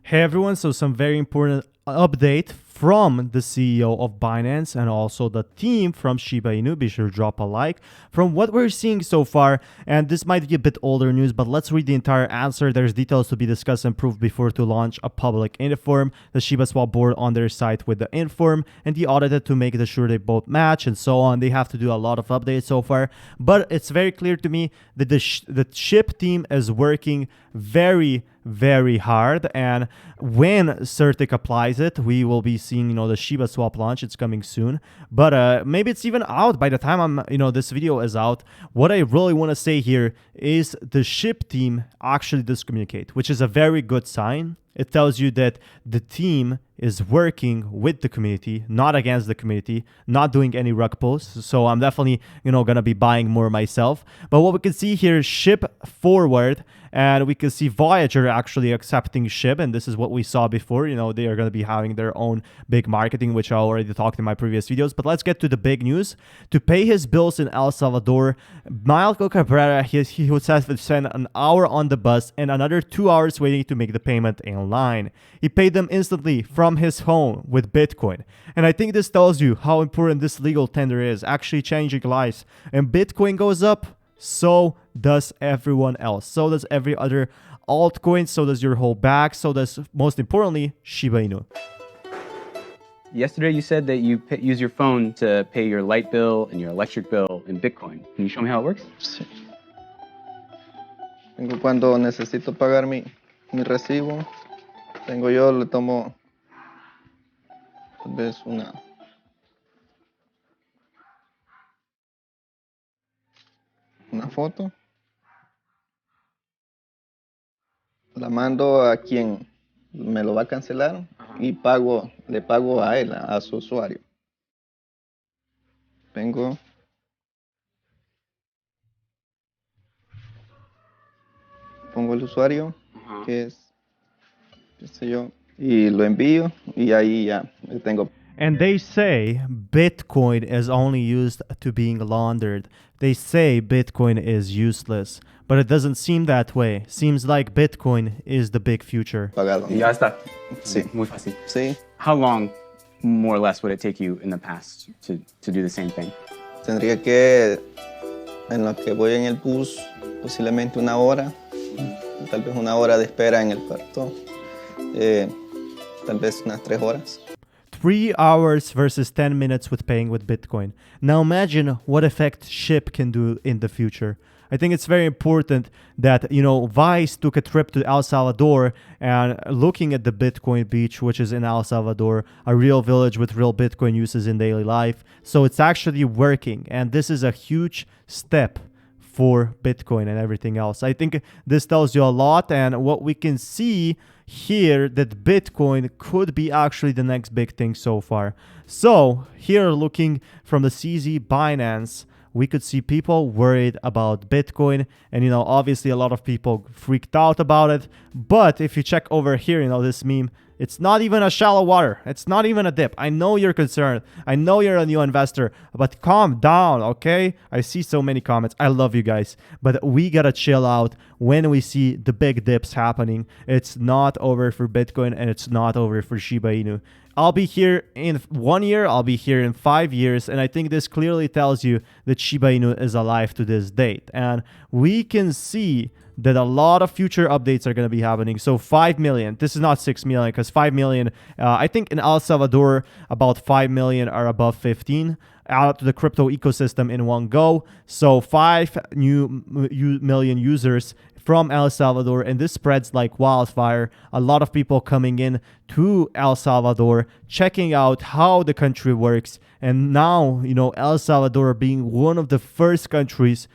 Hey everyone, so some very important update from the CEO of Binance and also the team from Shiba Inu. Be sure to drop a like. From what we're seeing so far, and this might be a bit older news, but let's read the entire answer. There's details to be discussed and proved before to launch a public inform, the Shiba Swap board on their site with the inform, and the audited to make sure they both match and so on. They have to do a lot of updates so far, but it's very clear to me that the Shib team is working very hard, and when Certic applies it, we will be seeing the Shiba swap launch. It's coming soon, but maybe it's even out by the time I'm this video is out. What I really want to say here is the Shib team actually does communicate, which is a very good sign. It tells you that the team is working with the community, not against the community, not doing any rug pulls. So I'm definitely, gonna be buying more myself. But what we can see here is Shib forward, and we can see Voyager actually accepting Shib, and this is what we saw before. They are gonna be having their own big marketing, which I already talked in my previous videos. But let's get to the big news. To pay his bills in El Salvador, Michael Cabrera, he would have to spend an hour on the bus and another 2 hours waiting to make the payment in line. He paid them instantly from his phone with Bitcoin. And I think this tells you how important this legal tender is, actually changing lives. And Bitcoin goes up, so does everyone else. So does every other altcoin, so does your whole bag, so does, most importantly, Shiba Inu. Yesterday you said that you use your phone to pay your light bill and your electric bill in Bitcoin. Can you show me how it works? Sí. Cuando necesito pagar mi recibo, le tomo tal vez una foto, la mando a quien me lo va a cancelar y le pago a él, a su usuario. Pongo el usuario, que es, qué sé yo, y lo envío y ahí ya tengo. And they say Bitcoin is only used to being laundered. They say Bitcoin is useless, but it doesn't seem that way. Seems like Bitcoin is the big future. Ya está. Sí. Muy fácil. Sí. How long, more or less, would it take you in the past to do the same thing? Tendría que, en lo que voy en el bus, posiblemente una hora, tal vez una hora de espera en el puerto, tal vez unas 3 horas. 3 hours versus 10 minutes with paying with Bitcoin. Now imagine what effect Shib can do in the future. I think it's very important that, Vice took a trip to El Salvador and looking at the Bitcoin beach, which is in El Salvador, a real village with real Bitcoin uses in daily life. So it's actually working. And this is a huge step for Bitcoin and everything else. I think this tells you a lot, and what we can see here that Bitcoin could be actually the next big thing so far. So here, looking from the CZ Binance, we could see people worried about Bitcoin, and obviously a lot of people freaked out about it. But if you check over here, this meme, it's not even a shallow water. It's not even a dip. I know you're concerned. I know you're a new investor, but calm down, okay? I see so many comments. I love you guys, but we gotta chill out when we see the big dips happening. It's not over for Bitcoin, and it's not over for Shiba Inu. I'll be here in 1 year, I'll be here in 5 years, and I think this clearly tells you that Shiba Inu is alive to this date. And we can see that a lot of future updates are going to be happening. So 5 million, this is not 6 million, because 5 million, I think in El Salvador, about 5 million are above 15 out to the crypto ecosystem in one go. So 5 million users from El Salvador, and this spreads like wildfire. A lot of people coming in to El Salvador, checking out how the country works. And now, El Salvador being one of the first countries,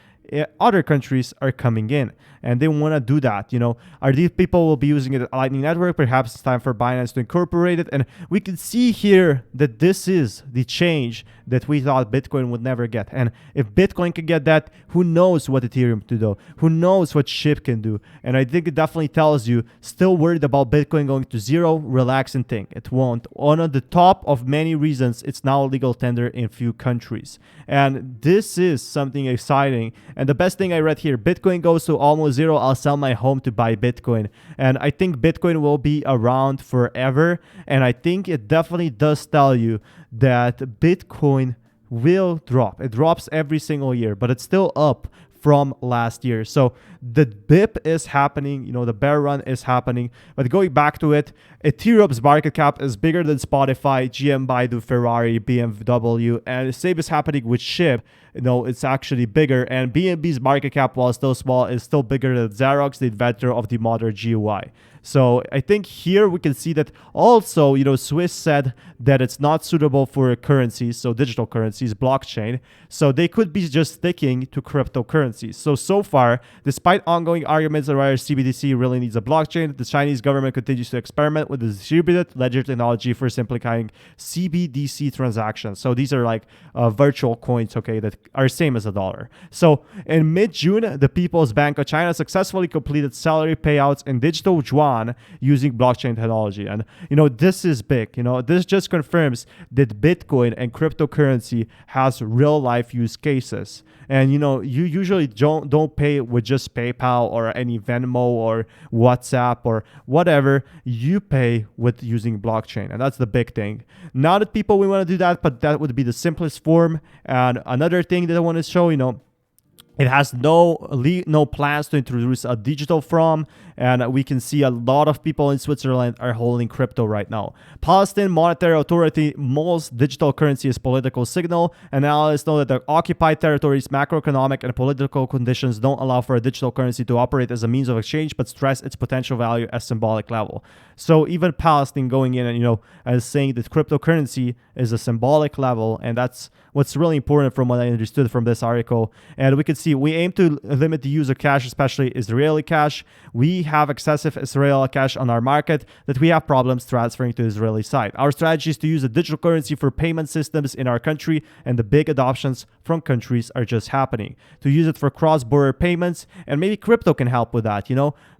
other countries are coming in, and they want to do that. Are these people will be using a Lightning Network? Perhaps it's time for Binance to incorporate it. And we can see here that this is the change that we thought Bitcoin would never get. And if Bitcoin can get that, who knows what Ethereum can do? Who knows what Shib can do? And I think it definitely tells you, still worried about Bitcoin going to zero, relax and think. It won't. On the top of many reasons, it's now a legal tender in few countries. And this is something exciting. And the best thing I read here, Bitcoin goes to almost 000, I'll sell my home to buy Bitcoin. And I think Bitcoin will be around forever. And I think it definitely does tell you that Bitcoin will drop. It drops every single year, but it's still up from last year. So the dip is happening, the bear run is happening. But going back to it, Ethereum's market cap is bigger than Spotify, GM, Baidu, Ferrari, BMW, and the same is happening with Shib. It's actually bigger, and BNB's market cap, while still small, is still bigger than Xerox, the inventor of the modern GUI. So I think here we can see that also, Swiss said that it's not suitable for currencies, so digital currencies, blockchain. So they could be just sticking to cryptocurrencies. So far, despite ongoing arguments on whether CBDC really needs a blockchain, the Chinese government continues to experiment with the distributed ledger technology for simplifying CBDC transactions. So these are like virtual coins, okay, that are same as a dollar. So in mid-June, the People's Bank of China successfully completed salary payouts in digital yuan using blockchain technology. And this is big. This just confirms that Bitcoin and cryptocurrency has real life use cases. And you usually don't pay with just PayPal or any Venmo or WhatsApp or whatever. You pay with using blockchain, and that's the big thing. Not that people we want to do that, but that would be the simplest form. And another thing that I want to show, it has no plans to introduce a digital from, and we can see a lot of people in Switzerland are holding crypto right now. Palestine Monetary Authority most digital currency is political signal. Analysts know that the occupied territories' macroeconomic and political conditions don't allow for a digital currency to operate as a means of exchange, but stress its potential value at symbolic level. So even Palestine going in and saying that cryptocurrency is a symbolic level, and that's what's really important from what I understood from this article. And we can see we aim to limit the use of cash, especially Israeli cash. We have excessive Israeli cash on our market that we have problems transferring to the Israeli side. Our strategy is to use a digital currency for payment systems in our country, and the big adoptions from countries are just happening. To use it for cross-border payments, and maybe crypto can help with that,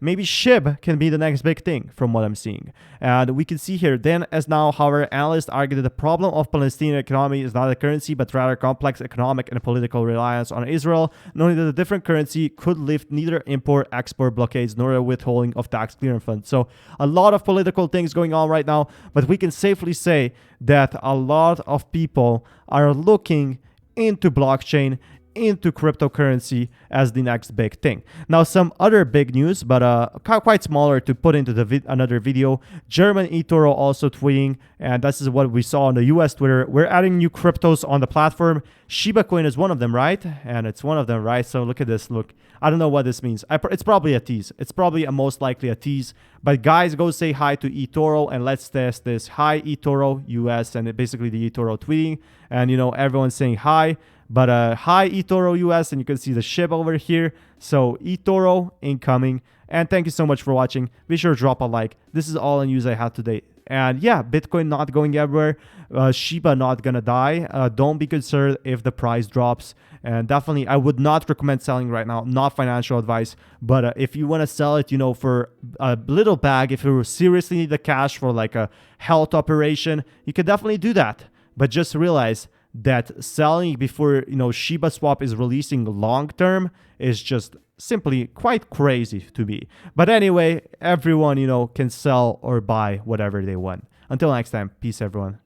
Maybe Shib can be the next big thing from what I'm seeing. And we can see here, then as now, however, analysts argue that the problem of Palestinian economy is not a currency, but rather complex economic and political reliance on Israel, knowing that a different currency could lift neither import-export blockades nor a withholding of tax clearance funds. So a lot of political things going on right now, but we can safely say that a lot of people are looking into blockchain, into cryptocurrency as the next big thing. Now, some other big news, but quite smaller to put into the another video. German eToro also tweeting, and this is what we saw on the US Twitter. We're adding new cryptos on the platform. Shiba Coin is one of them, right? And it's one of them, right? So look at this. Look, I don't know what this means. It's probably a tease. It's probably most likely a tease. But guys, go say hi to eToro and let's test this. Hi eToro US, and basically the eToro tweeting, and everyone's saying hi. But hi eToro US, and you can see the Shib over here. So eToro incoming. And thank you so much for watching. Be sure to drop a like. This is all the news I had today. And yeah, Bitcoin not going everywhere. Shiba not gonna die. Don't be concerned if the price drops. And definitely, I would not recommend selling right now. Not financial advice. But if you want to sell it, for a little bag, if you seriously need the cash for like a health operation, you can definitely do that. But just realize that selling before Shiba Swap is releasing long term is just simply quite crazy to me. But anyway, everyone can sell or buy whatever they want. Until next time, peace everyone.